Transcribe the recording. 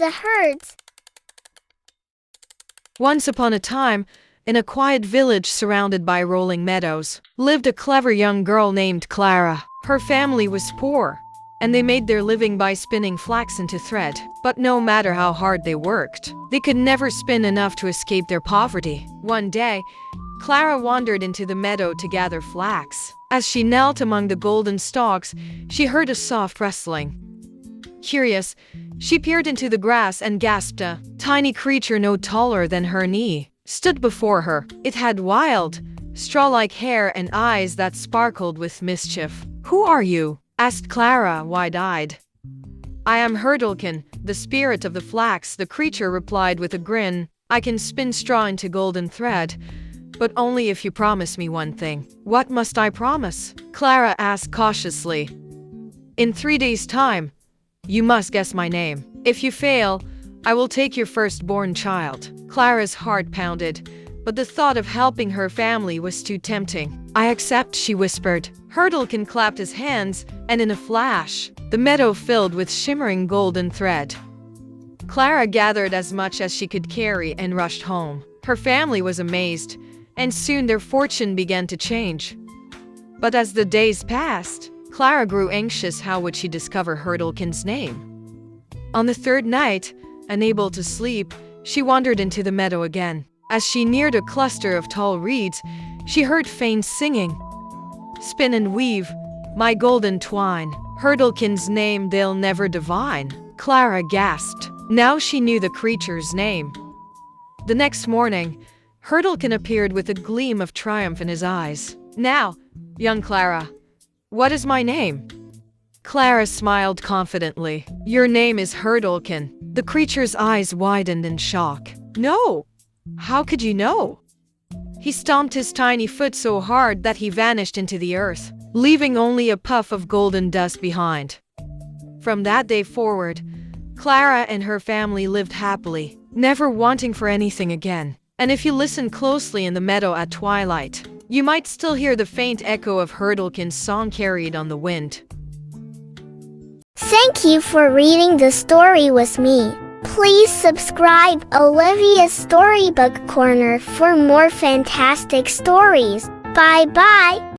The Hurds. Once upon a time, in a quiet village surrounded by rolling meadows, lived a clever young girl named Clara. Her family was poor, and they made their living by spinning flax into thread. But no matter how hard they worked, they could never spin enough to escape their poverty. One day, Clara wandered into the meadow to gather flax. As she knelt among the golden stalks, she heard a soft rustling. Curious, she peered into the grass and gasped. A tiny creature no taller than her knee stood before her. It had wild, straw-like hair and eyes that sparkled with mischief. "Who are you?" asked Clara, wide-eyed. "I am Hurdlekin, the spirit of the flax," the creature replied with a grin. "I can spin straw into golden thread, but only if you promise me one thing." "What must I promise?" Clara asked cautiously. "In 3 days' time, you must guess my name. If you fail, I will take your firstborn child." Clara's heart pounded, but the thought of helping her family was too tempting. "I accept," she whispered. Hurdlekin clapped his hands, and in a flash, the meadow filled with shimmering golden thread. Clara gathered as much as she could carry and rushed home. Her family was amazed, and soon their fortune began to change. But as the days passed, Clara grew anxious. How would she discover Hurdlekin's name? On the third night, unable to sleep, she wandered into the meadow again. As she neared a cluster of tall reeds, she heard faint singing. "Spin and weave, my golden twine, Hurdlekin's name they'll never divine." Clara gasped. Now she knew the creature's name. The next morning, Hurdlekin appeared with a gleam of triumph in his eyes. "Now, young Clara, what is my name?" Clara smiled confidently. "Your name is Hurdlekin." The creature's eyes widened in shock. "No! How could you know?" He stomped his tiny foot so hard that he vanished into the earth, leaving only a puff of golden dust behind. From that day forward, Clara and her family lived happily, never wanting for anything again. And if you listen closely in the meadow at twilight, you might still hear the faint echo of Hurdlekin's song carried on the wind. Thank you for reading the story with me. Please subscribe Olivia's Storybook Corner for more fantastic stories. Bye bye.